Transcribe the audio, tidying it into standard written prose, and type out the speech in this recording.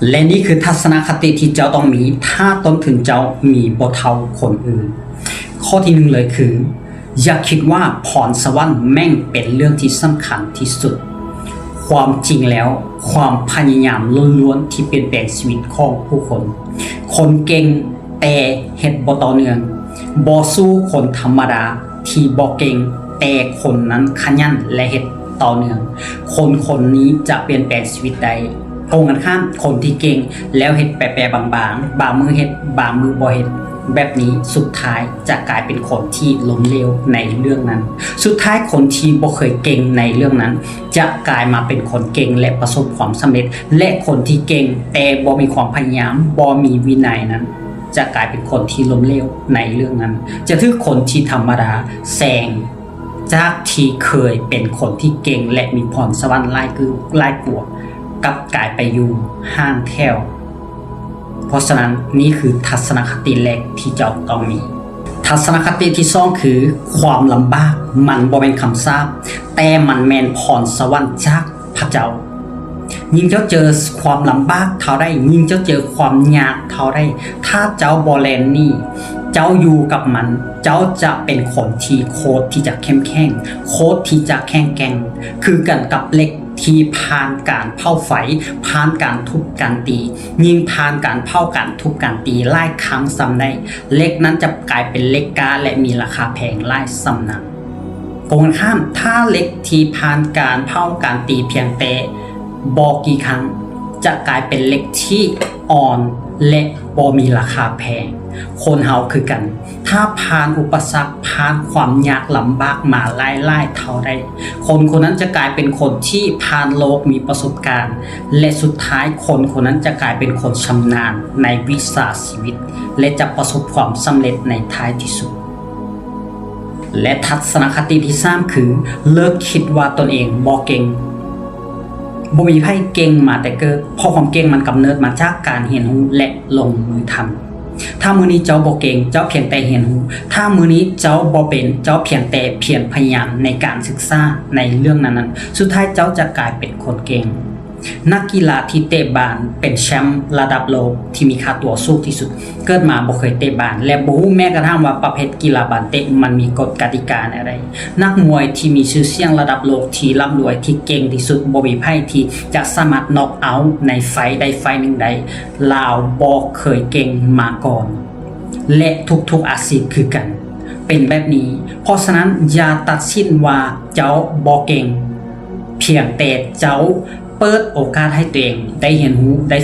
และนี่คือทัศนคติที่เจ้าต้องมีถ้าต้นทุนเจ้ามีบ่เท่าคนอื่นข้อที่หนึ่งเลยคืออย่าคิดว่าพรสวรรค์แม่งเป็นเรื่องที่สำคัญที่สุดความจริงแล้วความพยายามล้วนๆที่เปลี่ยนแปลงชีวิตของผู้คนคนเก่งแต่เฮ็ดบ่ต่อเนื่องบ่สู้คนธรรมดาที่บ่เก่งแต่คนนั้นขยันและเฮ็ดต่อเนื่องคนนี้จะเปลี่ยนแปลงชีวิตได้ตรงกันข้ามคนที่เก่งแล้วเฮ็ดแปรๆบางๆบางมือเฮ็ดบางมือบ่เฮ็ดแบบนี้สุดท้ายจะกลายเป็นคนที่ล้มเหลวในเรื่องนั้นสุดท้ายคนที่บ่เคยเก่งในเรื่องนั้นจะกลายมาเป็นคนเก่งและประสบความสำเร็จและคนที่เก่งแต่บ่มีความพยายามบ่มีวินัยนั้นจะกลายเป็นคนที่ล้มเหลวในเรื่องนั้นจะถือคนที่ธรรมดาแซงจากที่เคยเป็นคนที่เก่งและมีพรสวรรค์หลายกว่ากับกลายไปอยู่ห้างแถวเพราะฉะนั้นนี่คือทัศนคติแรกที่เจ้าต้องมีทัศนคติที่สองคือความลำบากมันบ่เป็นคำสาปแต่มันแม่นพรสวรรค์จากพระเจ้ายิ่งเจ้าเจอความลำบากเท่าใดยิ่งเจ้าเจอความยากเท่าใดถ้าเจ้าบ่แลนนี่เจ้าอยู่กับมันเจ้าจะเป็นคนที่โคตรที่จะเข้มแข็งโคตรที่จะแข็งแกร่งคือกันกับเหล็กที่ผ่านการเผาไฟผ่านการทุบการตียิ่งผ่านการเผาการทุบการตีหลายครั้งซ้ำได้เหล็กนั้นจะกลายเป็นเหล็กกาและมีราคาแพงหลายซ้ำนั้นตรงกันข้ามถ้าเหล็กที่ผ่านการเผาการตีเพียงแต่บ่กี่ครั้งจะกลายเป็นเหล็กที่อ่อนและบ่มีราคาแพงคนเฮาคือกันถ้าผ่านอุปสรรคผ่านความยากลำบากมาหลายเท่าใดคนนั้นจะกลายเป็นคนที่ผ่านโลกมีประสบการณ์และสุดท้ายคนนั้นจะกลายเป็นคนชำนาญในวิชาชีวิตและจะประสบความสำเร็จในท้ายที่สุดและทัศนคติที่3คือเลิกคิดว่าตนเองบ่เก่งบ่มีไผเก่งมาแต่เกิดเพราะความเก่งมันกำเนิดมาจากการเรียนรู้และลงมือทำถ้ามื้อนี้เจ้าบ่เก่งเจ้าเพียงแต่เรียนรู้ถ้ามื้อนี้เจ้าบ่เป็นเจ้าเพียงแต่เพียรพยายามในการศึกษาในเรื่องนั้นๆสุดท้ายเจ้าจะกลายเป็นคนเก่งนักกีฬาที่เตะบาสเป็นแชมป์ระดับโลกที่มีค่าตัวสูงที่สุดเกิดมาบ่เคยเตะบาสและบ่ฮู้แม้กระทั่งว่าประเภทกีฬาบาสเตะมันมีกฎกติกาอะไรนักมวยที่มีชื่อเสียงระดับโลกที่ร่ำรวยที่เก่งที่สุดบ่มีไผที่จะสามารถน็อกเอาท์ในไฟต์ใดไฟต์หนึ่งใดลาวบ่เคยเก่งมาก่อนและทุกๆอาชีพคือกันเป็นแบบนี้เพราะฉะนั้นอย่าตัดสินว่าเจ้าบ่เก่งเพียงแต่เจ้าเปิดโอกาสให้ตัวเองได้เรียนรู้ได้